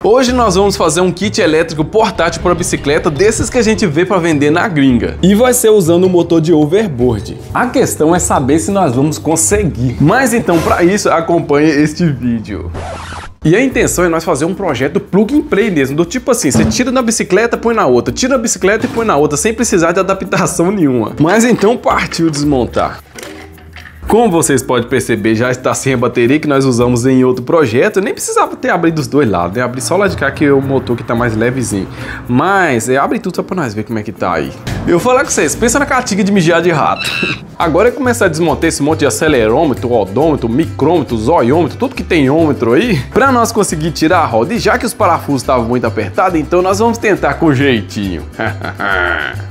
Hoje nós vamos fazer um kit elétrico portátil para bicicleta desses que a gente vê para vender na gringa. E vai ser usando o motor de overboard. A questão é saber se nós vamos conseguir. Mas então para isso acompanhe este vídeo. E a intenção é nós fazer um projeto plug and play mesmo, do tipo assim, você tira na bicicleta, põe na outra, tira a bicicleta e põe na outra, sem precisar de adaptação nenhuma. Mas então partiu desmontar. Como vocês podem perceber, já está sem a bateria que nós usamos em outro projeto. Eu nem precisava ter abrido os dois lados, né? Abri só lá de cá que é o motor que tá mais levezinho. Mas abre tudo só pra nós ver como é que tá aí. Eu vou falar com vocês, pensa na catinga de mijar de rato. Agora é começar a desmontar esse monte de acelerômetro, odômetro, micrômetro, zoiômetro, tudo que tem ômetro aí, pra nós conseguir tirar a roda. E já que os parafusos estavam muito apertados, então nós vamos tentar com jeitinho.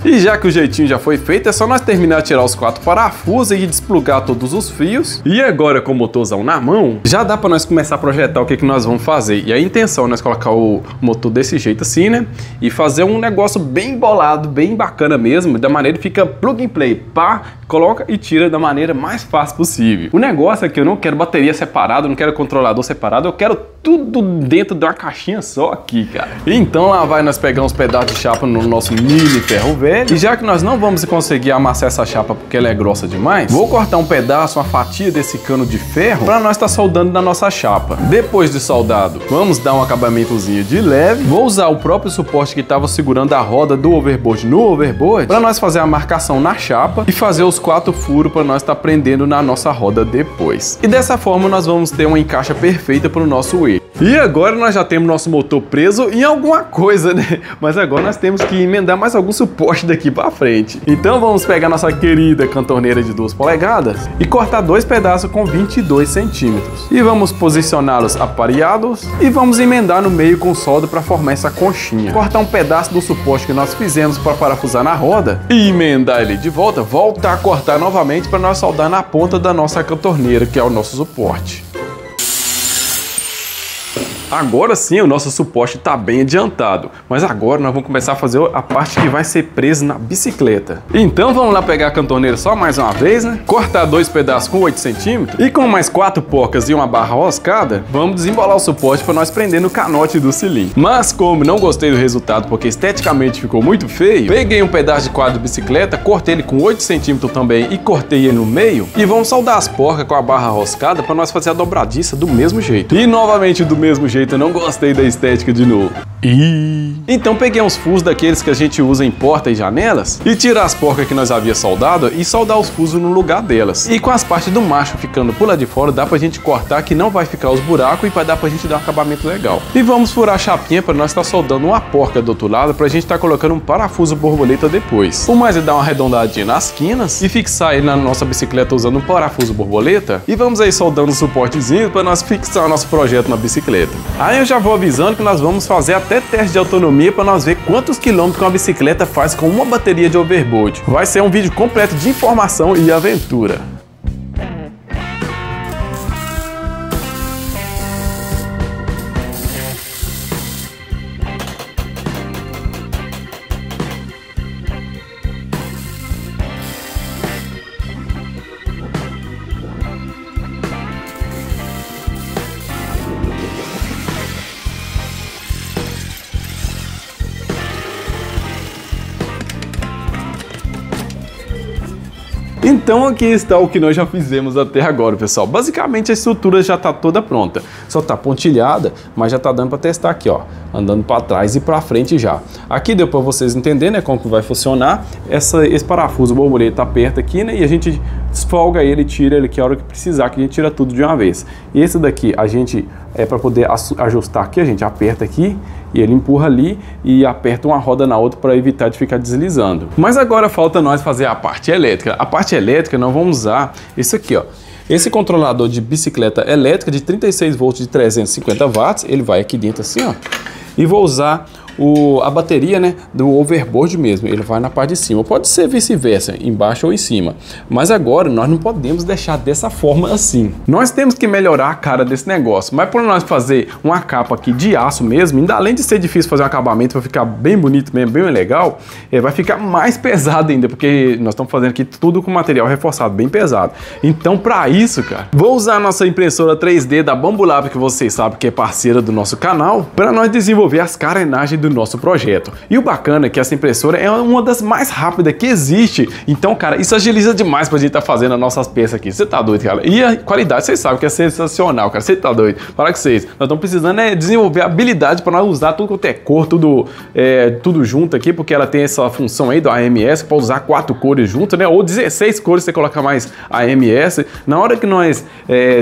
E já que o jeitinho já foi feito, é só nós terminar de tirar os 4 parafusos e desplugar todos os fios. E agora com o motorzão na mão, já dá pra nós começar a projetar o que nós vamos fazer. E a intenção é nós colocar o motor desse jeito assim, né? E fazer um negócio bem bolado, bem bacana mesmo, da maneira que fica plug and play. Pá, coloca e tira da maneira mais fácil possível. O negócio é que eu não quero bateria separada, não quero controlador separado, eu quero tudo dentro de uma caixinha só aqui, cara. Então lá vai nós pegar uns pedaços de chapa no nosso mini ferro velho. E já que nós não vamos conseguir amassar essa chapa porque ela é grossa demais, vou cortar um pedaço, uma fatia desse cano de ferro para nós estar soldando na nossa chapa. Depois de soldado, vamos dar um acabamentozinho de leve. Vou usar o próprio suporte que estava segurando a roda do overboard no overboard para nós fazer a marcação na chapa e fazer os 4 furos para nós estar prendendo na nossa roda depois. E dessa forma nós vamos ter uma encaixa perfeita para o nosso eixo. E agora nós já temos nosso motor preso em alguma coisa, né? Mas agora nós temos que emendar mais algum suporte daqui para frente. Então vamos pegar nossa querida cantoneira de 2 polegadas e cortar 2 pedaços com 22 centímetros. E vamos posicioná-los apareados e vamos emendar no meio com solda para formar essa conchinha. Cortar um pedaço do suporte que nós fizemos para parafusar na roda e emendar ele de volta. Voltar a cortar novamente para nós soldar na ponta da nossa cantoneira, que é o nosso suporte. Agora sim o nosso suporte está bem adiantado, mas agora nós vamos começar a fazer a parte que vai ser presa na bicicleta. Então vamos lá pegar a cantoneira só mais uma vez, né? Cortar 2 pedaços com 8 centímetros e com mais 4 porcas e uma barra roscada, vamos desembolar o suporte para nós prender no canote do cilindro. Mas como não gostei do resultado porque esteticamente ficou muito feio, peguei um pedaço de quadro de bicicleta, cortei ele com 8 centímetros também e cortei ele no meio e vamos soldar as porcas com a barra roscada para nós fazer a dobradiça do mesmo jeito. E novamente do mesmo jeito, eu não gostei da estética de novo. Então peguei uns fusos daqueles que a gente usa em porta e janelas e tirar as porcas que nós havia soldado e soldar os fusos no lugar delas. E com as partes do macho ficando por lá de fora, dá pra gente cortar que não vai ficar os buracos e vai dar pra gente dar um acabamento legal. E vamos furar a chapinha para nós estar soldando uma porca do outro lado pra gente estar colocando um parafuso borboleta depois. O mais é dar uma arredondadinha nas quinas e fixar ele na nossa bicicleta usando um parafuso borboleta. E vamos aí soldando um suportezinho para nós fixar o nosso projeto na bicicleta. Aí eu já vou avisando que nós vamos fazer até teste de autonomia para nós ver quantos quilômetros uma bicicleta faz com uma bateria de overboard. Vai ser um vídeo completo de informação e aventura. Então aqui está o que nós já fizemos até agora, pessoal. Basicamente a estrutura já está toda pronta. Só está pontilhada, mas já está dando para testar aqui, ó. Andando para trás e para frente já. Aqui deu para vocês entenderem, né, como que vai funcionar. Esse parafuso borboleta aperta aqui, né, e a gente desfolga ele, tira ele que a hora que precisar, que a gente tira tudo de uma vez. E esse daqui a gente para poder ajustar aqui, a gente aperta aqui e ele empurra ali e aperta uma roda na outra para evitar de ficar deslizando. Mas agora falta nós fazer a parte elétrica. A parte elétrica nós vamos usar isso aqui, ó. Esse controlador de bicicleta elétrica de 36 volts de 350 watts, ele vai aqui dentro assim, ó. E vou usar a bateria, né, do overboard mesmo, ele vai na parte de cima. Pode ser vice-versa, embaixo ou em cima. Mas agora nós não podemos deixar dessa forma assim. Nós temos que melhorar a cara desse negócio. Mas para nós fazer uma capa aqui de aço mesmo, ainda além de ser difícil fazer um acabamento, vai ficar bem bonito mesmo, bem legal, vai ficar mais pesado ainda, porque nós estamos fazendo aqui tudo com material reforçado, bem pesado. Então, para isso, cara, vou usar a nossa impressora 3D da Bambulab, que vocês sabem que é parceira do nosso canal, para nós desenvolver as carenagens do nosso projeto. E o bacana é que essa impressora é uma das mais rápidas que existe. Então, cara, isso agiliza demais pra gente estar fazendo as nossas peças aqui. Você tá doido, cara? E a qualidade, vocês sabem que é sensacional, cara. Você tá doido? Fala com vocês. Nós estamos precisando desenvolver habilidade para nós usar tudo quanto é cor, tudo junto aqui, porque ela tem essa função aí do AMS, para usar 4 cores junto, né? Ou 16 cores, você colocar mais AMS. Na hora que nós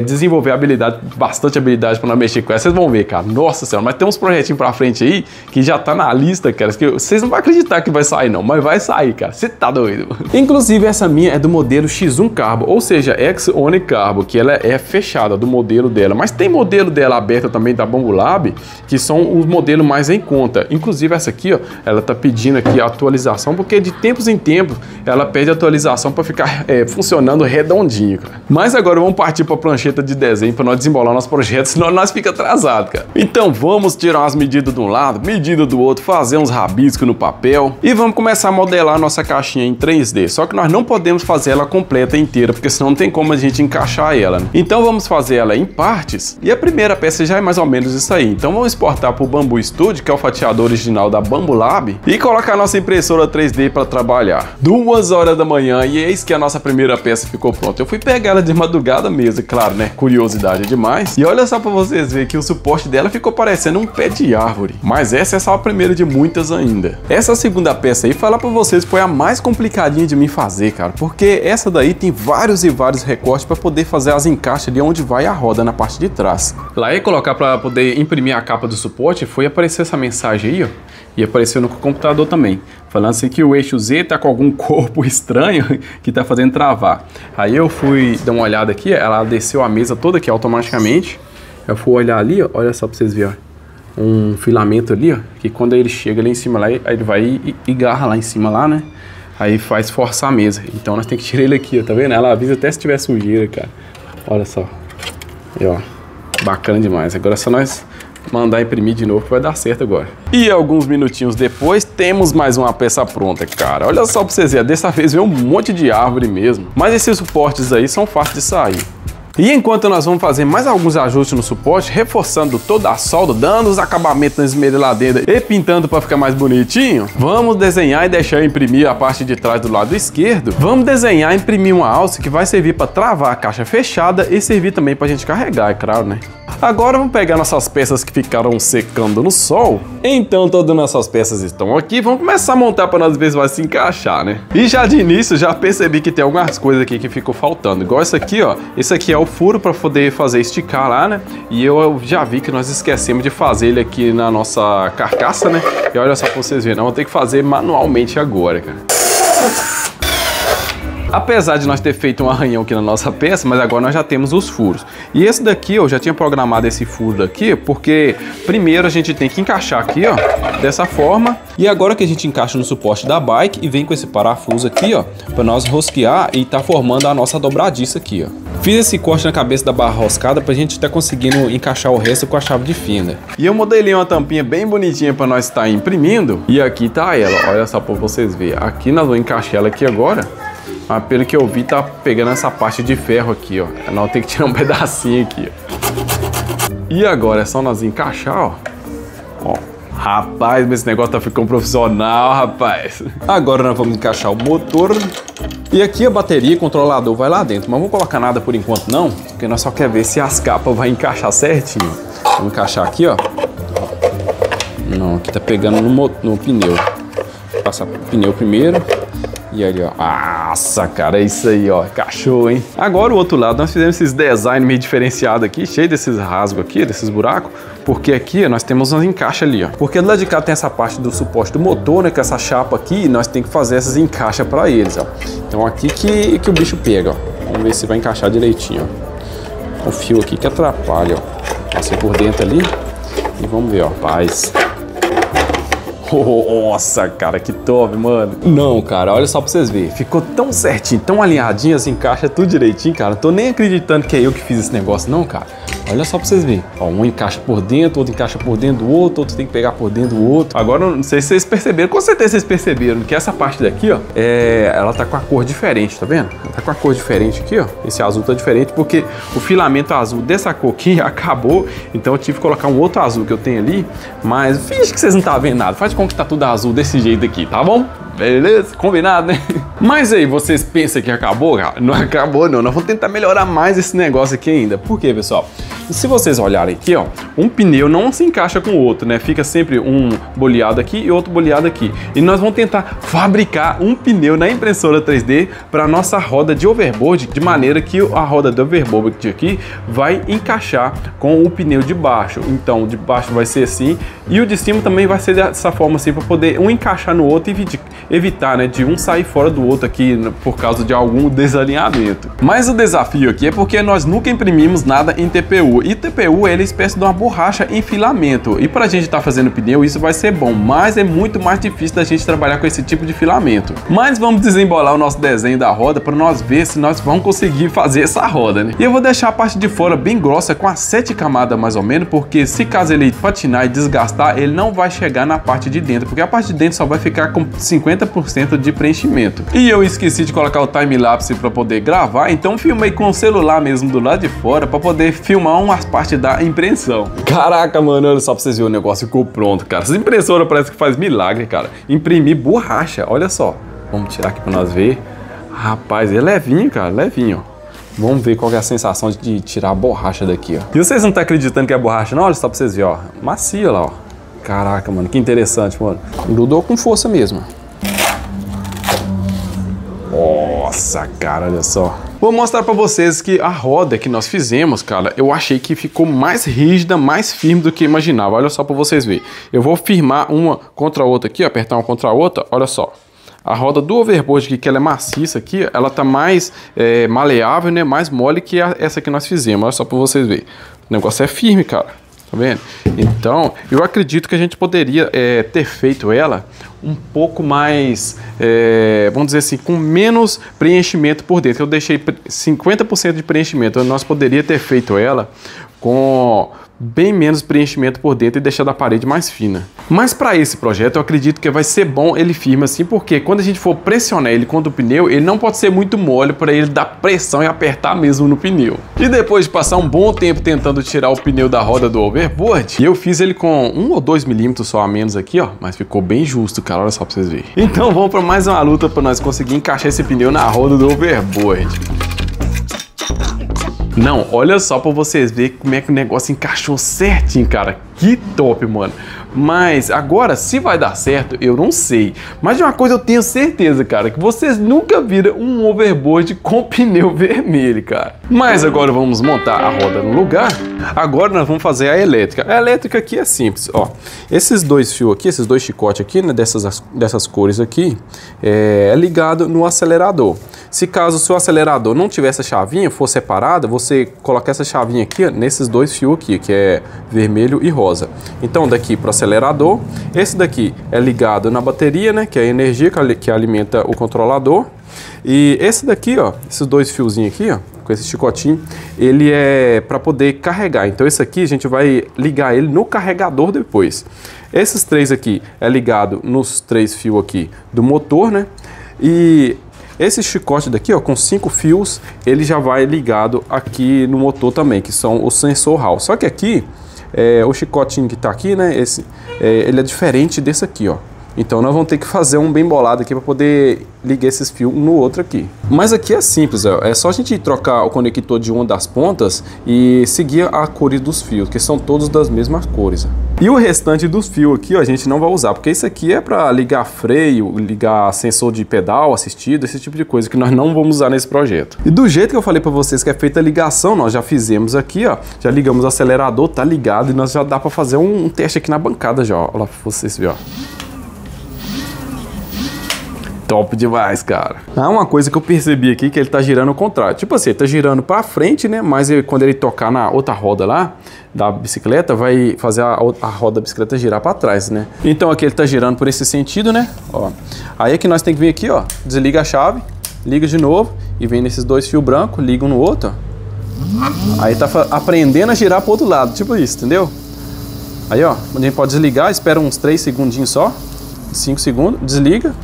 desenvolver habilidade, bastante habilidade para nós mexer com essa, vocês vão ver, cara. Nossa senhora, mas tem uns projetinhos pra frente aí que já tá na lista, cara, que vocês não vão acreditar que vai sair não, mas vai sair, cara. Você tá doido? Inclusive, essa minha é do modelo X1 Carbo, ou seja, X-One Carbo, que ela é fechada do modelo dela. Mas tem modelo dela aberta também da Bambulab, que são os modelos mais em conta. Inclusive essa aqui, ó, ela tá pedindo aqui a atualização, porque de tempos em tempos ela pede atualização para ficar funcionando redondinho, cara. Mas agora vamos partir para a prancheta de desenho para nós desembolar nosso projeto, senão nós fica atrasado, cara. Então vamos tirar umas medidas de um lado, medida do outro, fazer uns rabiscos no papel e vamos começar a modelar a nossa caixinha em 3D. Só que nós não podemos fazer ela completa inteira, porque senão não tem como a gente encaixar ela, né? Então vamos fazer ela em partes e a primeira peça já é mais ou menos isso aí. Então vamos exportar para o Bambu Studio, que é o fatiador original da Bambulab, e colocar a nossa impressora 3D para trabalhar. 2 horas da manhã e eis que a nossa primeira peça ficou pronta. Eu fui pegar ela de madrugada mesmo, claro, né? Curiosidade demais. E olha só para vocês verem que o suporte dela ficou parecendo um pé de árvore. Mas essa é só a primeira de muitas ainda. Essa segunda peça aí, falar para vocês, foi a mais complicadinha de mim fazer, cara, porque essa daí tem vários e vários recortes para poder fazer as encaixes ali onde vai a roda na parte de trás. Lá ia colocar para poder imprimir a capa do suporte, foi aparecer essa mensagem aí, ó, e apareceu no computador também, falando assim que o eixo Z tá com algum corpo estranho que tá fazendo travar. Aí eu fui dar uma olhada aqui, ela desceu a mesa toda aqui automaticamente. Eu fui olhar ali, ó, olha só pra vocês verem, ó, um filamento ali, ó, que quando ele chega ali em cima lá, aí ele vai e garra lá em cima lá, né? Aí faz forçar a mesa. Então nós temos que tirar ele aqui, ó, tá vendo? Ela avisa até se tiver sujeira, cara. Olha só. E ó, bacana demais. Agora é só nós mandar imprimir de novo que vai dar certo agora. E alguns minutinhos depois temos mais uma peça pronta, cara. Olha só pra vocês verem, dessa vez veio um monte de árvore mesmo. Mas esses suportes aí são fáceis de sair. E enquanto nós vamos fazer mais alguns ajustes no suporte, reforçando toda a solda, dando os acabamentos na esmeraldadeira e pintando para ficar mais bonitinho, vamos desenhar e deixar eu imprimir a parte de trás do lado esquerdo. Vamos desenhar e imprimir uma alça que vai servir para travar a caixa fechada e servir também para a gente carregar, é claro, né? Agora vamos pegar nossas peças que ficaram secando no sol. Então todas nossas peças estão aqui, vamos começar a montar para nós ver se vai se encaixar, né? E já de início já percebi que tem algumas coisas aqui que ficou faltando, igual esse aqui, ó. Esse aqui é o furo para poder fazer esticar lá, né? E eu já vi que nós esquecemos de fazer ele aqui na nossa carcaça, né? E olha só para vocês verem, nós vamos ter que fazer manualmente agora, cara. Apesar de nós ter feito um arranhão aqui na nossa peça, mas agora nós já temos os furos. E esse daqui, eu já tinha programado esse furo daqui, porque primeiro a gente tem que encaixar aqui, ó, dessa forma. E agora que a gente encaixa no suporte da bike e vem com esse parafuso aqui, ó, para nós rosquear e tá formando a nossa dobradiça aqui, ó. Fiz esse corte na cabeça da barra roscada pra gente estar conseguindo encaixar o resto com a chave de fenda. E eu modelei uma tampinha bem bonitinha para nós estar imprimindo. E aqui tá ela, olha só para vocês verem. Aqui nós vamos encaixar ela aqui agora. Mas pelo que eu vi, tá pegando essa parte de ferro aqui, ó. Nós tem que tirar um pedacinho aqui, ó. E agora é só nós encaixar, ó. Ó. Rapaz, esse negócio tá ficando profissional, rapaz. Agora nós vamos encaixar o motor. E aqui a bateria e controlador vai lá dentro. Mas não vou colocar nada por enquanto não, porque nós só queremos ver se as capas vão encaixar certinho. Vamos encaixar aqui, ó. Não, aqui tá pegando no pneu. Vou passar o pneu primeiro. E ali, ó. Nossa, cara, é isso aí, ó. Encaixou, hein? Agora o outro lado, nós fizemos esses design meio diferenciado aqui, cheio desses rasgos aqui, desses buracos. Porque aqui nós temos uns encaixes ali, ó. Porque do lado de cá tem essa parte do suporte do motor, né? Com essa chapa aqui, nós temos que fazer esses encaixes para eles, ó. Então aqui que o bicho pega, ó. Vamos ver se vai encaixar direitinho, ó. O fio aqui que atrapalha, ó. Passei por dentro ali. E vamos ver, ó. Paz. Nossa, cara, que top, mano. Não, cara, olha só pra vocês verem. Ficou tão certinho, tão alinhadinho, assim, encaixa tudo direitinho, cara. Não tô nem acreditando que é eu que fiz esse negócio, não, cara. Olha só pra vocês verem. Ó, um encaixa por dentro, outro encaixa por dentro do outro tem que pegar por dentro do outro. Agora, não sei se vocês perceberam, com certeza vocês perceberam que essa parte daqui, ó, ela tá com a cor diferente, tá vendo? Ela tá com a cor diferente aqui, ó. Esse azul tá diferente porque o filamento azul dessa cor aqui acabou, então eu tive que colocar um outro azul que eu tenho ali, mas finge que vocês não tá vendo nada. Faz de conta que tá tudo azul desse jeito aqui, tá bom? Beleza? Combinado, né? Mas aí, vocês pensam que acabou, cara? Não acabou, não. Nós vamos tentar melhorar mais esse negócio aqui ainda. Por quê, pessoal? Se vocês olharem aqui, ó, um pneu não se encaixa com o outro, né? Fica sempre um boleado aqui e outro boleado aqui. E nós vamos tentar fabricar um pneu na impressora 3D para nossa roda de overboard, de maneira que a roda de overboard aqui vai encaixar com o pneu de baixo. Então, o de baixo vai ser assim e o de cima também vai ser dessa forma assim, para poder um encaixar no outro e evitar, né, de um sair fora do outro aqui por causa de algum desalinhamento. Mas o desafio aqui é porque nós nunca imprimimos nada em TPU. E TPU é uma espécie de uma borracha em filamento. E para a gente estar fazendo pneu, isso vai ser bom, mas é muito mais difícil da gente trabalhar com esse tipo de filamento. Mas vamos desembolar o nosso desenho da roda para nós ver se nós vamos conseguir fazer essa roda, né? E eu vou deixar a parte de fora bem grossa, com as 7 camadas mais ou menos, porque se caso ele patinar e desgastar, ele não vai chegar na parte de dentro, porque a parte de dentro só vai ficar com 50% de preenchimento. E eu esqueci de colocar o time-lapse para poder gravar, então filmei com o celular mesmo do lado de fora para poder filmar umas partes da impressão. Caraca, mano, olha só pra vocês verem, o negócio ficou pronto, cara. Essa impressora parece que faz milagre, cara. Imprimir borracha, olha só. Vamos tirar aqui para nós ver. Rapaz, é levinho, cara, levinho. Vamos ver qual é a sensação de tirar a borracha daqui, ó. E vocês não estão acreditando que é borracha, não? Olha só pra vocês verem, ó. Macia lá, ó. Caraca, mano, que interessante, mano. Grudou com força mesmo. Nossa, cara, olha só. Vou mostrar pra vocês que a roda que nós fizemos, cara, eu achei que ficou mais rígida, mais firme do que imaginava. Olha só pra vocês verem. Eu vou firmar uma contra a outra aqui, apertar uma contra a outra, olha só. A roda do overboard aqui, que ela é maciça aqui, ela tá mais maleável, né, mais mole que essa que nós fizemos. Olha só pra vocês verem. O negócio é firme, cara. Tá vendo? Então, eu acredito que a gente poderia ter feito ela um pouco mais, vamos dizer assim, com menos preenchimento por dentro. Eu deixei 50% de preenchimento. Nós poderíamos ter feito ela com bem menos preenchimento por dentro e deixar a parede mais fina. Mas para esse projeto eu acredito que vai ser bom ele firme assim, porque quando a gente for pressionar ele contra o pneu, ele não pode ser muito mole para ele dar pressão e apertar mesmo no pneu. E depois de passar um bom tempo tentando tirar o pneu da roda do overboard, eu fiz ele com 1 ou 2 milímetros só a menos aqui, ó, mas ficou bem justo, cara, olha só para vocês verem. Então vamos para mais uma luta para nós conseguir encaixar esse pneu na roda do overboard. Não, olha só pra vocês verem como é que o negócio encaixou certinho, cara. Que top, mano. Mas agora, se vai dar certo, eu não sei. Mas de uma coisa eu tenho certeza, cara, que vocês nunca viram um overboard com pneu vermelho, cara. Mas agora vamos montar a roda no lugar. Agora nós vamos fazer a elétrica. A elétrica aqui é simples, ó. Esses dois fios aqui, esses dois chicotes aqui, né, dessas cores aqui, é ligado no acelerador. Se caso o seu acelerador não tiver essa chavinha, for separada, você coloca essa chavinha aqui, ó, nesses dois fios aqui, que é vermelho e rosa. Então daqui para o acelerador, esse daqui é ligado na bateria, né, que é a energia que alimenta o controlador. E esse daqui, ó, esses dois fiozinhos aqui, ó, com esse chicotinho, ele é para poder carregar. Então esse aqui a gente vai ligar ele no carregador depois. Esses três aqui é ligado nos 3 fios aqui do motor, né? E esse chicote daqui, ó, com 5 fios, ele já vai ligado aqui no motor também, que são o sensor Hall. Só que aqui, o chicotinho que tá aqui, né, ele é diferente desse aqui, ó. Então nós vamos ter que fazer um bem bolado aqui para poder ligar esses fios um no outro aqui. Mas aqui é simples, ó. É só a gente trocar o conector de uma das pontas e seguir a cores dos fios, que são todos das mesmas cores. E o restante dos fios aqui, ó, a gente não vai usar, porque isso aqui é para ligar freio, ligar sensor de pedal assistido, esse tipo de coisa que nós não vamos usar nesse projeto. E do jeito que eu falei para vocês que é feita a ligação, nós já fizemos aqui, ó, já ligamos o acelerador, tá ligado, e nós já dá para fazer um teste aqui na bancada já, ó. Olha lá pra vocês verem, ó. Top demais, cara. Ah, uma coisa que eu percebi aqui que ele tá girando ao contrário. Tipo assim, ele tá girando pra frente, né? Mas quando ele tocar na outra roda lá da bicicleta, vai fazer a roda da bicicleta girar pra trás, né? Então aqui ele tá girando por esse sentido, né? Ó. Aí é que nós tem que vir aqui, ó. Desliga a chave, liga de novo e vem nesses dois fios brancos, liga um no outro, ó. Aí tá aprendendo a girar pro outro lado, tipo isso, entendeu? Aí, ó, a gente pode desligar, espera uns 3 segundinhos só, 5 segundos, desliga.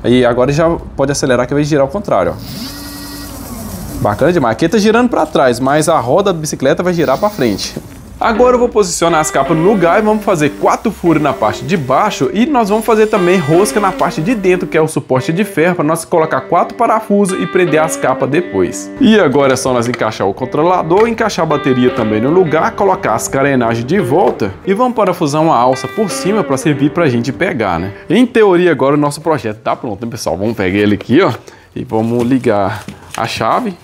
Aí agora já pode acelerar que vai girar ao contrário, ó. Bacana demais. Aqui tá girando para trás, mas a roda da bicicleta vai girar para frente. Agora eu vou posicionar as capas no lugar e vamos fazer 4 furos na parte de baixo e nós vamos fazer também rosca na parte de dentro, que é o suporte de ferro, para nós colocar 4 parafusos e prender as capas depois. E agora é só nós encaixar o controlador, encaixar a bateria também no lugar, colocar as carenagens de volta e vamos parafusar uma alça por cima para servir para a gente pegar, né? Em teoria agora o nosso projeto tá pronto, né, pessoal? Vamos pegar ele aqui, ó, e vamos ligar a chave,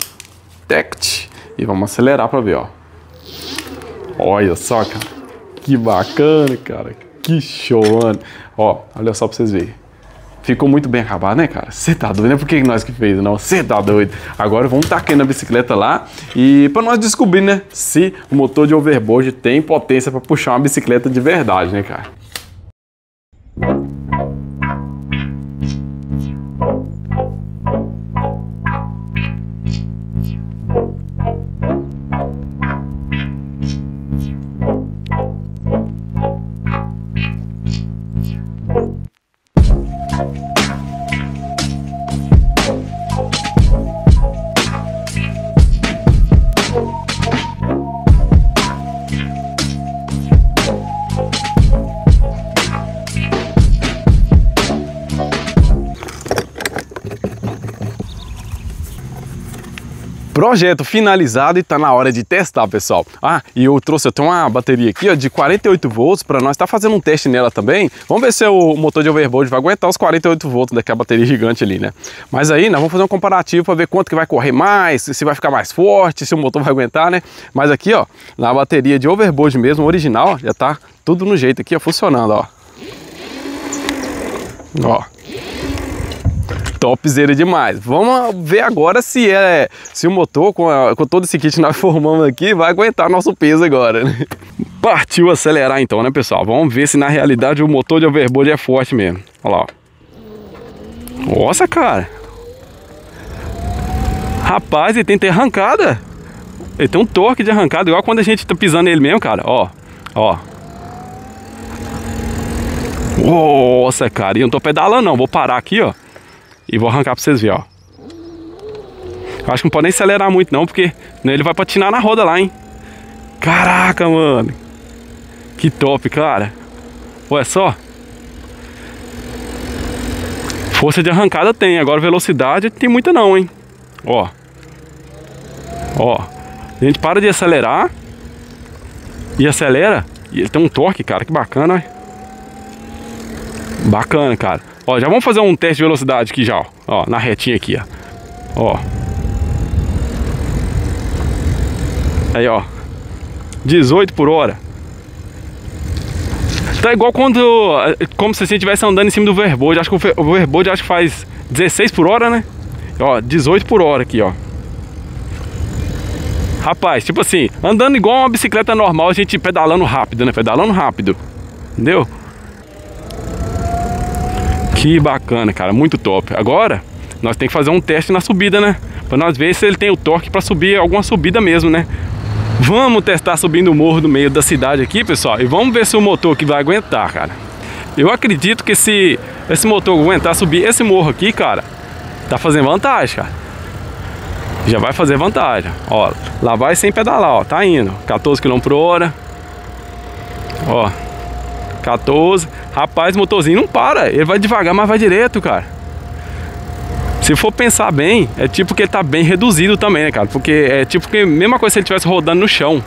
TECT, e vamos acelerar para ver, ó. Olha só, cara, que bacana, cara, que show, mano. Ó, olha só pra vocês verem. Ficou muito bem acabado, né, cara? Você tá doido, não é porque nós que fez, não. Você tá doido. Agora vamos tacar na bicicleta lá e pra nós descobrir, né, se o motor de overboard tem potência pra puxar uma bicicleta de verdade, né, cara? Projeto finalizado e tá na hora de testar, pessoal. Ah, e eu tenho uma bateria aqui, ó, de 48 volts para nós estar fazendo um teste nela também. Vamos ver se o motor de overboard vai aguentar os 48 volts daquela bateria gigante ali, né? Mas aí nós vamos fazer um comparativo para ver quanto que vai correr mais, se vai ficar mais forte, se o motor vai aguentar, né? Mas aqui, ó, na bateria de overboard mesmo, original, já tá tudo no jeito aqui, ó, funcionando, ó. Ó. Topzera demais. Vamos ver agora se o motor com todo esse kit que nós formamos aqui vai aguentar nosso peso agora, né? Partiu acelerar então, né, pessoal? Vamos ver se na realidade o motor de overboard é forte mesmo. Olha lá, ó. Nossa, cara. Rapaz, ele tem que ter arrancada. Ele tem um torque de arrancada, igual quando a gente tá pisando nele mesmo, cara. Ó, ó. Nossa, cara. E eu não tô pedalando não, vou parar aqui, ó. E vou arrancar pra vocês verem, ó. Eu acho que não pode nem acelerar muito não, porque ele vai patinar na roda lá, hein. Caraca, mano. Que top, cara. Olha só. Força de arrancada tem, agora velocidade tem muita não, hein. Ó. Ó. A gente para de acelerar e acelera. E ele tem um torque, cara, que bacana, ó. Bacana, cara. Ó, já vamos fazer um teste de velocidade aqui já, ó, na retinha aqui, ó. Aí, ó. 18 por hora. Tá igual como se você estivesse andando em cima do overboard. Acho que o overboard acho que faz 16 por hora, né? Ó, 18 por hora aqui, ó. Rapaz, tipo assim, andando igual uma bicicleta normal, a gente pedalando rápido, né? Pedalando rápido. Entendeu? Que bacana, cara, muito top. Agora, nós temos que fazer um teste na subida, né? Pra nós ver se ele tem o torque pra subir alguma subida mesmo, né? Vamos testar subindo o morro do meio da cidade aqui, pessoal. E vamos ver se o motor aqui vai aguentar, cara. Eu acredito que se esse motor aguentar subir esse morro aqui, cara, tá fazendo vantagem, cara. Já vai fazer vantagem. Ó, lá vai sem pedalar, ó. Tá indo, 14 km por hora. Ó, 14. Rapaz, o motorzinho não para, ele vai devagar, mas vai direto, cara. Se for pensar bem, é tipo que ele tá bem reduzido também, né, cara? Porque é tipo que mesma coisa se ele estivesse rodando no chão.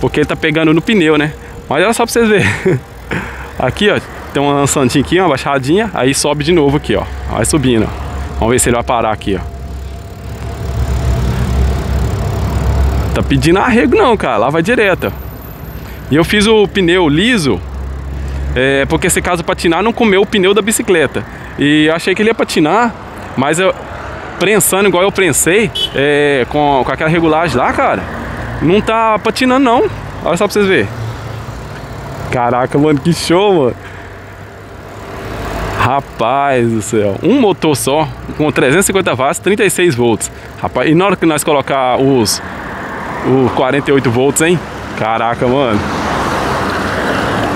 Porque ele tá pegando no pneu, né? Mas olha só pra vocês verem. Aqui, ó, tem uma santinha aqui, uma baixadinha, aí sobe de novo aqui, ó. Vai subindo, ó. Vamos ver se ele vai parar aqui, ó. Tá pedindo arrego não, cara, lá vai direto, ó. E eu fiz o pneu liso. porque se caso patinar não comeu o pneu da bicicleta. E eu achei que ele ia patinar, mas eu prensando igual eu prensei, com aquela regulagem lá, cara, não tá patinando não. Olha só pra vocês verem. Caraca, mano, que show, mano. Rapaz do céu, um motor só, com 350 watts, 36 volts. Rapaz, e na hora que nós colocar os 48 volts, hein? Caraca, mano.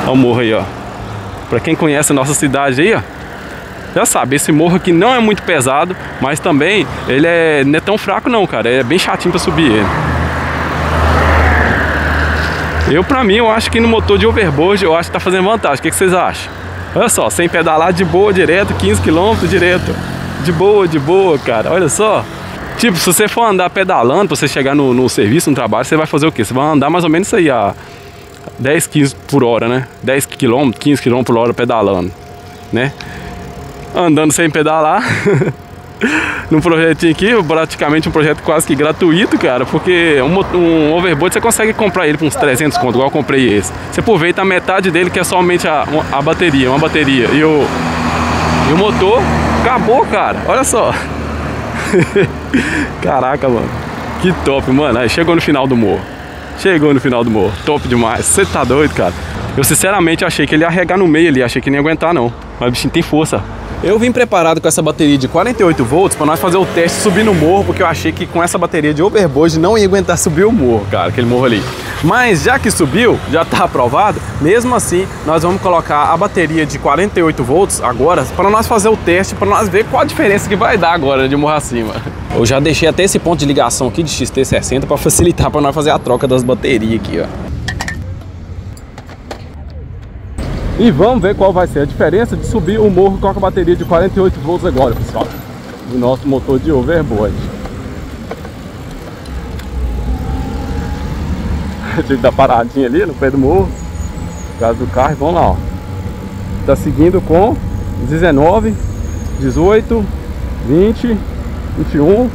Olha o morro aí, ó. Pra quem conhece a nossa cidade aí, ó, já sabe, esse morro aqui não é muito pesado, mas também ele não é tão fraco não, cara. É bem chatinho pra subir ele. Pra mim, eu acho que no motor de overboard, eu acho que tá fazendo vantagem. O que vocês acham? Olha só, sem pedalar, de boa, direto, 15 km direto. De boa, cara, olha só. Tipo, se você for andar pedalando, pra você chegar no serviço, no trabalho, você vai fazer o quê? Você vai andar mais ou menos isso aí, a 10, 15 por hora, né? 10 km, 15 km por hora pedalando, né? Andando sem pedalar. Num projetinho aqui, praticamente um projeto quase que gratuito, cara, porque um overboard você consegue comprar ele por uns 300 conto, igual eu comprei esse. Você aproveita a metade dele, que é somente a bateria, uma bateria, e o motor, acabou, cara, olha só. Caraca, mano, que top, mano. Aí chegou no final do morro. Top demais, você tá doido, cara. Eu sinceramente achei que ele ia arregar no meio ali, achei que nem ia aguentar não, mas o bichinho tem força. Eu vim preparado com essa bateria de 48 volts para nós fazer o teste subir no morro, porque eu achei que com essa bateria de overboard não ia aguentar subir o morro, cara, aquele morro ali. Mas já que subiu, já tá aprovado, mesmo assim nós vamos colocar a bateria de 48 volts agora para nós fazer o teste, para nós ver qual a diferença que vai dar agora de morro acima. Eu já deixei até esse ponto de ligação aqui de XT60 para facilitar para nós fazer a troca das baterias aqui, ó. E vamos ver qual vai ser a diferença de subir o morro com a bateria de 48 volts agora, pessoal, do nosso motor de overboard. Tive que dar paradinha ali no pé do morro, por causa do carro, e vamos lá, ó. Tá seguindo com 19, 18, 20, 21.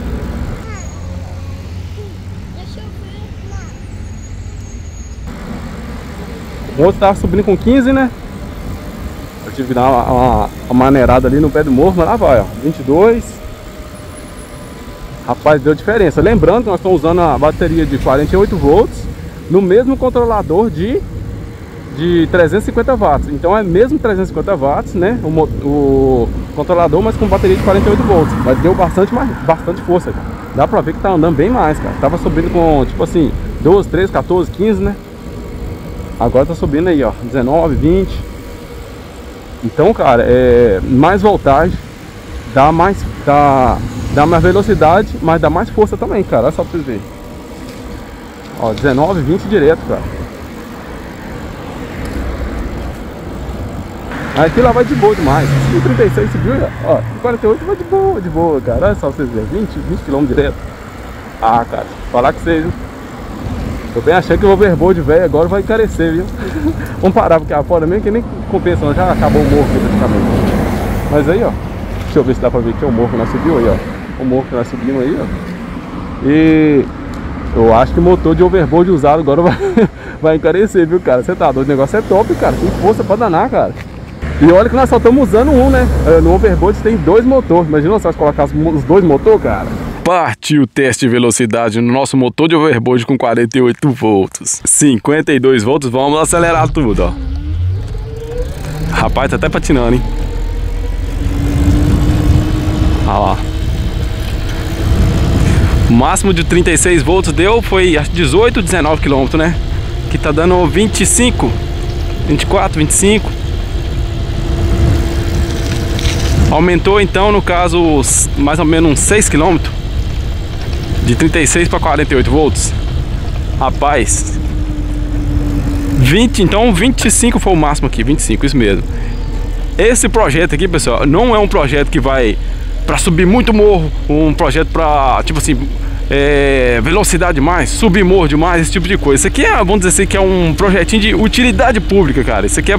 O outro tava subindo com 15, né? Eu tive que dar uma maneirada ali no pé do morro, mas lá vai, ó, 22. Rapaz, deu diferença. Lembrando que nós estamos usando a bateria de 48 volts no mesmo controlador de 350 watts. Então é mesmo 350 watts, né? O controlador, mas com bateria de 48 volts. Mas deu bastante força, cara. Dá pra ver que tá andando bem mais, cara. Tava subindo com, tipo assim, 12, 13, 14, 15, né? Agora tá subindo aí, ó, 19, 20. Então, cara, mais voltagem, dá mais velocidade, mas dá mais força também, cara. Olha só pra vocês verem. Ó, 19, 20 direto, cara. Aqui lá vai de boa demais. 36 subiu, ó, 48 vai de boa, cara. Olha só pra vocês verem, 20 km direto. Ah, cara, falar com vocês, viu? Tô bem achando que o overboard velho agora vai encarecer, viu? Vamos parar, porque fora mesmo que nem compensa, não. Já acabou o morro aqui praticamente. Mas aí, ó, deixa eu ver se dá pra ver que é o morro que nós subimos aí, ó. O morro que nós subimos aí, ó. E eu acho que o motor de overboard usado agora vai encarecer, viu, cara? Você tá doido, o negócio é top, cara. Tem força pra danar, cara. E olha que nós só estamos usando um, né? No overboard tem 2 motores. Imagina se nós colocar os 2 motores, cara. Partiu o teste de velocidade no nosso motor de overboard com 48 volts. 52 volts, vamos acelerar tudo, ó. Rapaz, tá até patinando, hein? Olha lá. O máximo de 36 volts deu foi 18, 19 km, né? Que tá dando 25, 24, 25. Aumentou então, no caso, mais ou menos uns 6 km. De 36 para 48 volts. Rapaz, 20, então 25 foi o máximo aqui, 25, isso mesmo. Esse projeto aqui, pessoal, não é um projeto que vai para subir muito morro, um projeto para, tipo assim, velocidade demais, subir morro demais, esse tipo de coisa. Isso aqui é, vamos dizer assim, que é um projetinho de utilidade pública, cara. Isso aqui é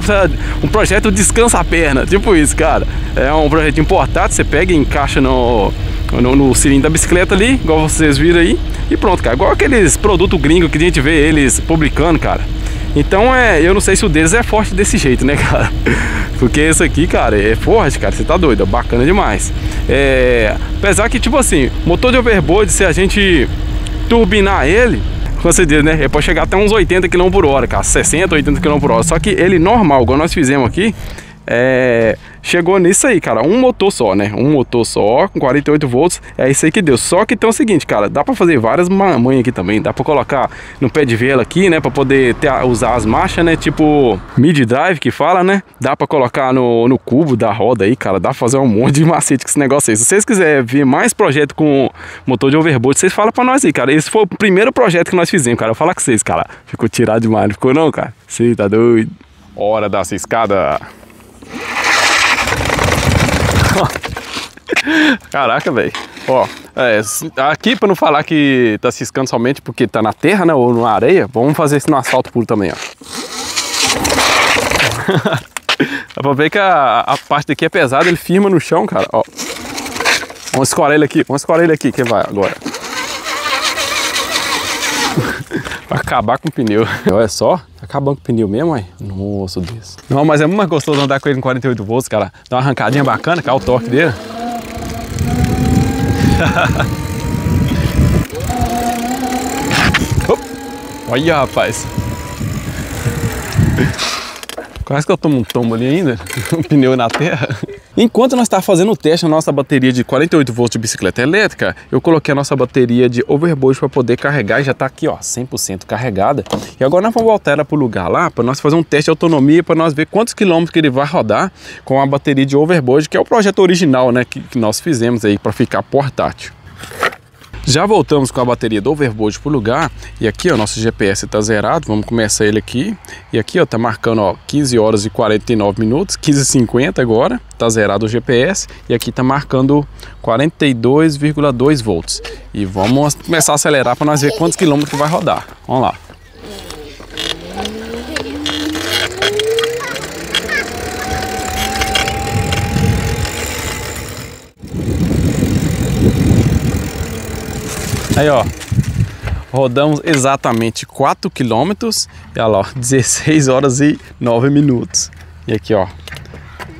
um projeto descansa a perna, tipo isso, cara. É um projetinho portátil, você pega e encaixa no cilindro da bicicleta ali, igual vocês viram aí, e pronto, cara. Igual aqueles produtos gringos que a gente vê eles publicando, cara. Então eu não sei se o deles é forte desse jeito, né, cara? Porque esse aqui, cara, é forte, cara, você tá doido, é bacana demais. Apesar que, tipo assim, motor de overboard, se a gente turbinar ele, com certeza, né, ele pode chegar até uns 80 km por hora, cara, 60, 80 km por hora. Só que ele normal, igual nós fizemos aqui, chegou nisso aí, cara, um motor só, né? Um motor só, com 48 volts, é isso aí que deu. Só que tem o seguinte, cara, dá pra fazer várias manhas aqui também. Dá pra colocar no pé de vela aqui, né? Pra poder usar as marchas, né? Tipo mid-drive que fala, né? Dá pra colocar no cubo da roda aí, cara. Dá pra fazer um monte de macete com esse negócio aí. Se vocês quiserem ver mais projeto com motor de overboard, vocês falam pra nós aí, cara. Esse foi o primeiro projeto que nós fizemos, cara. Eu vou falar com vocês, cara. Ficou tirado demais, não ficou não, cara? Você tá doido? Hora da ciscada. Caraca, velho. Ó, aqui pra não falar que tá ciscando somente porque tá na terra, né, ou na areia, vamos fazer isso no asfalto puro também, ó. Dá pra ver que a parte daqui é pesada, ele firma no chão, cara, ó. Vamos escorar ele aqui, que vai agora. Vai acabar com o pneu. Olha só, tá acabando com o pneu mesmo, aí. Nossa, Deus. Não, mas é muito mais gostoso andar com ele em 48 volts, cara. Dá uma arrancadinha bacana, cara, o torque dele. Olha, rapaz. Quase que eu tomo um tombo ali ainda. Um pneu na terra. Enquanto nós estávamos fazendo o teste na nossa bateria de 48 volts de bicicleta elétrica, eu coloquei a nossa bateria de overboard para poder carregar e já está aqui, ó, 100% carregada. E agora nós vamos voltar ela para o lugar lá, para nós fazer um teste de autonomia, para nós ver quantos quilômetros que ele vai rodar com a bateria de overboard, que é o projeto original, né, que nós fizemos aí para ficar portátil. Já voltamos com a bateria do overboard pro lugar e aqui, ó, nosso GPS tá zerado, vamos começar ele aqui. E aqui, ó, tá marcando, ó, 15 horas e 49 minutos, 15h50 agora, tá zerado o GPS. E aqui tá marcando 42,2 volts. E vamos começar a acelerar para nós ver quantos quilômetros que vai rodar. Vamos lá. Aí, ó, rodamos exatamente 4 km e olha lá, 16 horas e 9 minutos. E aqui, ó,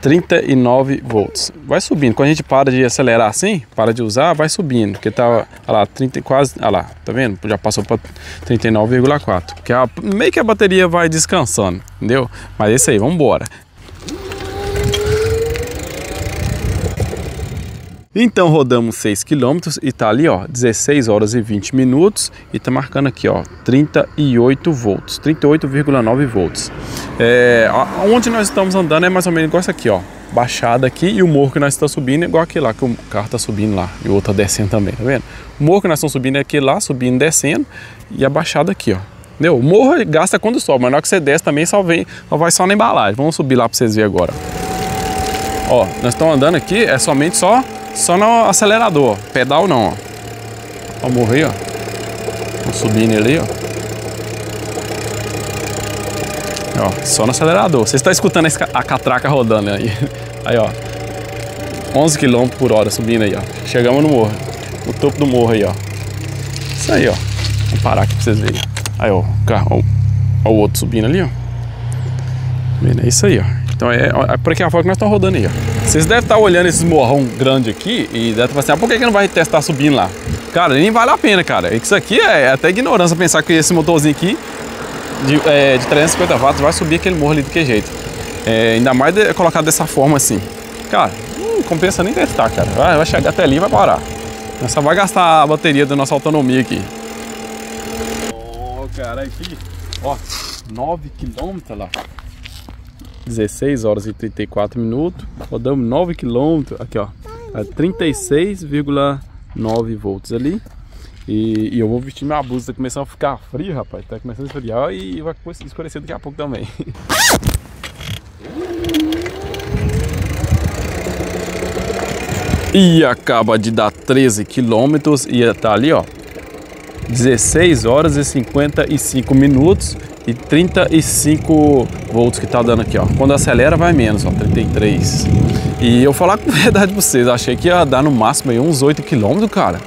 39 volts. Vai subindo. Quando a gente para de acelerar assim, para de usar, vai subindo. Porque tá, olha lá, 30 quase, olha lá, tá vendo? Já passou para 39,4. Porque meio que a bateria vai descansando, entendeu? Mas é isso aí, vamos embora. Então rodamos 6 km e tá ali, ó, 16 horas e 20 minutos e tá marcando aqui, ó, 38 volts, 38,9 volts. Onde nós estamos andando é mais ou menos igual isso aqui, ó, baixada aqui, e o morro que nós estamos subindo é igual aquele lá, que o carro tá subindo lá e o outro tá descendo também, tá vendo? O morro que nós estamos subindo é aquele lá, subindo, descendo, e a baixada aqui, ó. Entendeu? O morro gasta quando sobe, mas na hora que você desce também só vai só na embalagem. Vamos subir lá pra vocês verem agora. Ó, nós estamos andando aqui, é somente só no acelerador, pedal não, ó. Ó o morro aí, ó. Vamos subindo ali, ó. Ó, só no acelerador. Você está escutando a catraca rodando aí. Aí, ó. 11 km por hora subindo aí, ó. Chegamos no morro. No topo do morro aí, ó. Isso aí, ó. Vou parar aqui pra vocês verem. Aí, ó. O carro. Ó o outro subindo ali, ó. É isso aí, ó. Então é por aqui a forma que nós estamos rodando aí, ó. Vocês devem estar olhando esses morrão grande aqui e devem estar assim, por que não vai testar subindo lá? Cara, nem vale a pena, cara. Isso aqui é até ignorância pensar que esse motorzinho aqui de 350 watts vai subir aquele morro ali de que jeito. Ainda mais colocado dessa forma assim. Cara, não compensa nem testar, cara. Vai chegar até ali e vai parar. Só vai gastar a bateria da nossa autonomia aqui. Ó, cara, aqui, ó, 9 km lá. 16 horas e 34 minutos, rodamos 9 km, aqui ó, 36,9 volts ali. E eu vou vestir minha blusa, tá começando a ficar frio, rapaz, tá começando a esfriar e vai escurecer daqui a pouco também. E acaba de dar 13 km e tá ali, ó, 16 horas e 55 minutos e 35 volts que tá dando aqui, ó. Quando acelera vai menos, ó, 33. E eu falar com verdade pra vocês, achei que ia dar no máximo aí uns 8 km, cara.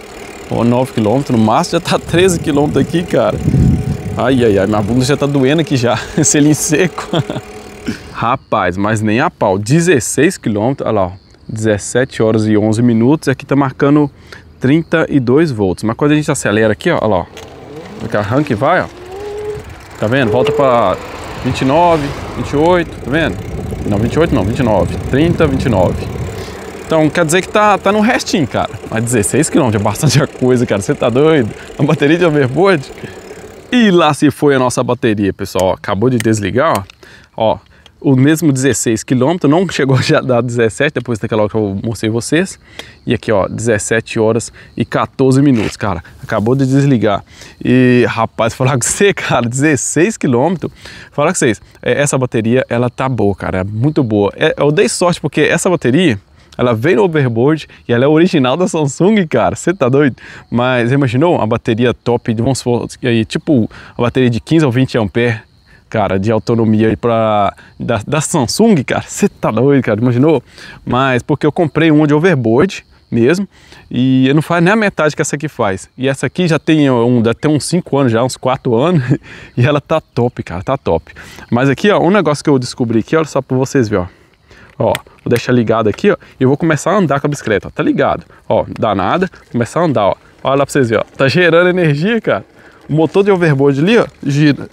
Ou 9 km no máximo, já tá 13 km aqui, cara. Ai, ai, ai, minha bunda já tá doendo aqui já, selinho seco. Rapaz, mas nem a pau, 16 km, olha lá, ó, 17 horas e 11 minutos, aqui tá marcando 32 volts. Mas quando a gente acelera aqui, ó, olha lá, ó, que arranca e vai, ó, tá vendo? Volta pra 29, 28, tá vendo? Não, 28 não, 29, 30, 29. Então quer dizer que tá no restinho, cara. Mas 16 km é bastante coisa, cara, você tá doido? A bateria de overboard. E lá se foi a nossa bateria, pessoal, ó, acabou de desligar, ó, o mesmo 16 km, não chegou já a dar 17, depois daquela hora que eu mostrei vocês. E aqui, ó, 17 horas e 14 minutos, cara, acabou de desligar. E, rapaz, falar com você, cara, 16 km, falar com vocês, essa bateria, ela tá boa, cara, é muito boa. Eu dei sorte porque essa bateria, ela veio no overboard e ela é original da Samsung, cara, você tá doido? Mas imaginou uma bateria top, vamos supor, tipo uma bateria de 15 ou 20 amperes, cara, de autonomia aí da Samsung, cara, você tá doido, cara, imaginou? Mas porque eu comprei uma de overboard mesmo e não faz nem a metade que essa aqui faz. E essa aqui já tem uns 5 anos já, uns 4 anos, e ela tá top, cara, tá top. Mas aqui, ó, um negócio que eu descobri aqui, olha só pra vocês verem, ó, vou deixar ligado aqui, ó, e eu vou começar a andar com a bicicleta, ó, tá ligado, ó, danada, começar a andar, ó, olha lá pra vocês verem, ó, tá gerando energia, cara, o motor de overboard ali, ó,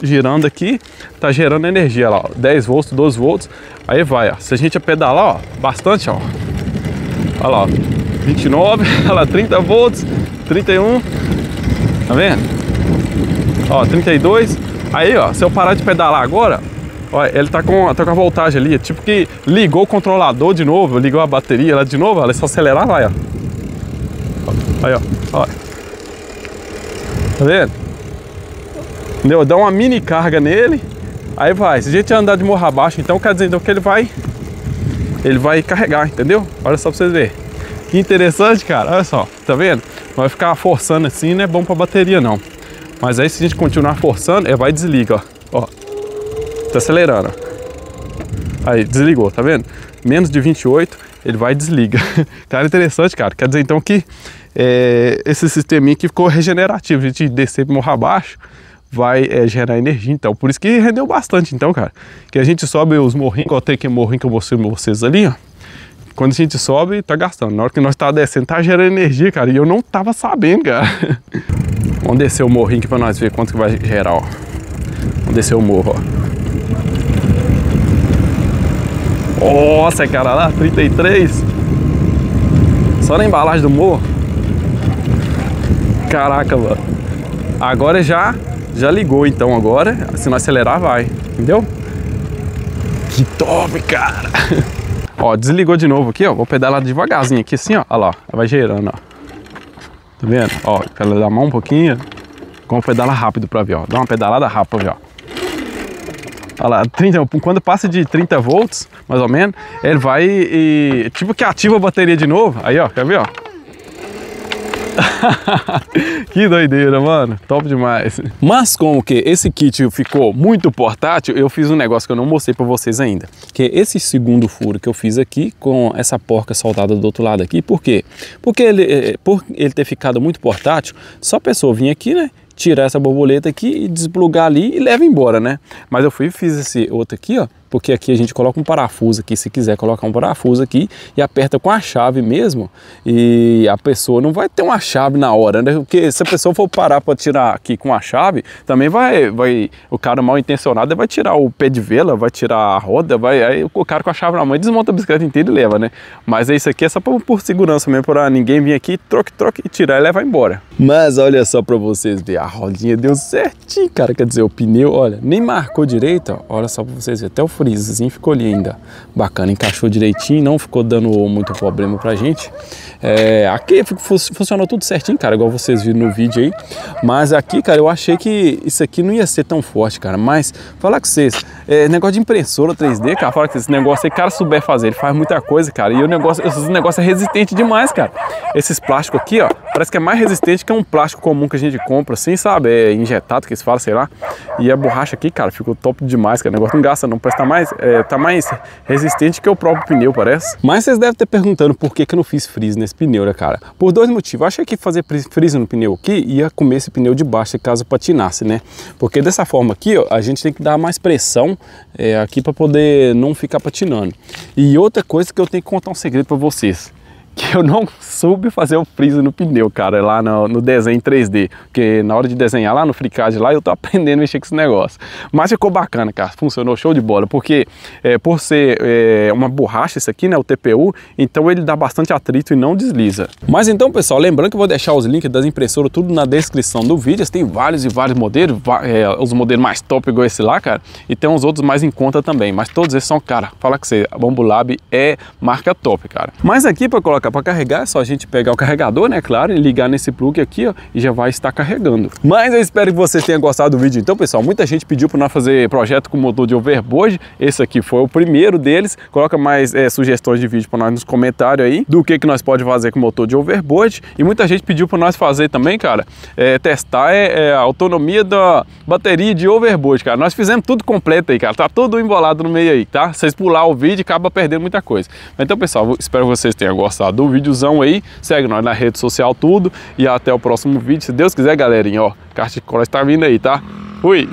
girando aqui, tá gerando energia lá, ó, 10 volts, 12 volts, aí vai, ó, se a gente pedalar, ó, bastante, ó, olha lá, ó, 29, olha lá, 30 volts, 31, tá vendo, ó, 32, aí, ó, se eu parar de pedalar agora, olha, ele tá com a voltagem ali, tipo que ligou o controlador de novo, ligou a bateria lá de novo, olha, é só acelerar, vai, ó. Aí, ó, olha. Tá vendo? Entendeu? Dá uma mini carga nele, aí vai. Se a gente andar de morro abaixo, então quer dizer então, que ele vai carregar, entendeu? Olha só pra vocês verem. Que interessante, cara, olha só, tá vendo? Não vai ficar forçando assim, não é bom pra bateria não. Mas aí se a gente continuar forçando, vai e desliga, ó. Tá acelerando. Aí, desligou, tá vendo? Menos de 28, ele vai e desliga. Cara, interessante, cara. Quer dizer, então, que esse sisteminha aqui ficou regenerativo. A gente descer pro morro abaixo, vai gerar energia, então. Por isso que rendeu bastante, então, cara. Que a gente sobe os morrinhos, igual tem aquele morrinho que eu mostrei pra vocês ali, ó. Quando a gente sobe, tá gastando. Na hora que nós tá descendo, tá gerando energia, cara. E eu não tava sabendo, cara. Vamos descer o morrinho aqui pra nós ver quanto que vai gerar, ó. Vamos descer o morro, ó. Nossa, cara, lá, 33. Só na embalagem do morro. Caraca, mano. Agora já ligou, então agora, se não acelerar, vai. Entendeu? Que top, cara. Ó, desligou de novo aqui, ó. Vou pedalar devagarzinho aqui, assim, ó. Olha lá, vai gerando, ó. Tá vendo? Ó, pedalar a mão um pouquinho. Vamos pedalar rápido pra ver, ó. Dá uma pedalada rápida pra ver, ó. Olha lá, quando passa de 30 volts, mais ou menos, ele vai e tipo que ativa a bateria de novo. Aí, ó, quer ver, ó? Que doideira, mano, top demais. Mas como que esse kit ficou muito portátil, eu fiz um negócio que eu não mostrei pra vocês ainda, que é esse segundo furo que eu fiz aqui com essa porca soldada do outro lado aqui. Por quê? Porque por ele ter ficado muito portátil, só a pessoa vir aqui, né, tirar essa borboleta aqui e desplugar ali e leva embora, né? Mas eu fui e fiz esse outro aqui, ó, porque aqui a gente coloca um parafuso aqui, se quiser colocar um parafuso aqui e aperta com a chave mesmo, e a pessoa não vai ter uma chave na hora, né? Porque se a pessoa for parar para tirar aqui com a chave, também vai o cara mal intencionado vai tirar o pé de vela, vai tirar a roda, aí o cara com a chave na mão desmonta a bicicleta inteira e leva, né? Mas isso aqui é só por segurança mesmo, para ninguém vir aqui, troque e tirar e levar embora. Mas olha só para vocês verem, a rodinha deu certinho, cara, quer dizer, o pneu, olha, nem marcou direito, ó. Olha só para vocês verem, até o frisozinho ficou ali ainda, bacana, encaixou direitinho, não ficou dando muito problema pra gente. Aqui funcionou tudo certinho, cara, igual vocês viram no vídeo aí. Mas aqui, cara, eu achei que isso aqui não ia ser tão forte, cara. Mas falar com vocês, negócio de impressora 3D, cara, falar que esse negócio aí, cara, souber fazer, ele faz muita coisa, cara. E esse negócio é resistente demais, cara. Esses plásticos aqui, ó, parece que é mais resistente que um plástico comum que a gente compra, assim, sabe? É injetado, que se fala, sei lá. E a borracha aqui, cara, ficou top demais, cara. O negócio não gasta não, parece que tá mais resistente que o próprio pneu, parece. Mas vocês devem estar perguntando por que eu não fiz freeze nesse pneu, né, cara? Por dois motivos. Eu achei que fazer freeze no pneu aqui ia comer esse pneu de baixo, caso patinasse, né? Porque dessa forma aqui, ó, a gente tem que dar mais pressão aqui para poder não ficar patinando. E outra coisa que eu tenho que contar um segredo para vocês, que eu não soube fazer o freeze no pneu, cara, lá no desenho 3D, porque na hora de desenhar lá no FreeCAD lá, eu tô aprendendo a mexer com esse negócio. Mas ficou bacana, cara, funcionou show de bola, porque por ser uma borracha isso aqui, né, o TPU, então ele dá bastante atrito e não desliza. Mas então, pessoal, lembrando que eu vou deixar os links das impressoras tudo na descrição do vídeo. Tem vários e vários modelos, os modelos mais top igual esse lá, cara, e tem uns outros mais em conta também, mas todos esses são, cara, fala que você, a Bambolab é marca top, cara. Mas aqui para colocar para carregar, é só a gente pegar o carregador, né, claro, e ligar nesse plug aqui, ó, e já vai estar carregando. Mas eu espero que vocês tenham gostado do vídeo. Então, pessoal, muita gente pediu para nós fazer projeto com motor de overboard. Esse aqui foi o primeiro deles. Coloca mais sugestões de vídeo para nós nos comentários aí do que nós pode fazer com motor de overboard. E muita gente pediu para nós fazer também, cara, testar a autonomia da bateria de overboard, cara. Nós fizemos tudo completo aí, cara. Tá tudo embolado no meio aí, tá? Vocês pular o vídeo acaba perdendo muita coisa. Então, pessoal, espero que vocês tenham gostado do videozão aí. Segue nós na rede social tudo e até o próximo vídeo, se Deus quiser, galerinha, ó, Kart de Cross tá vindo aí, tá? Fui!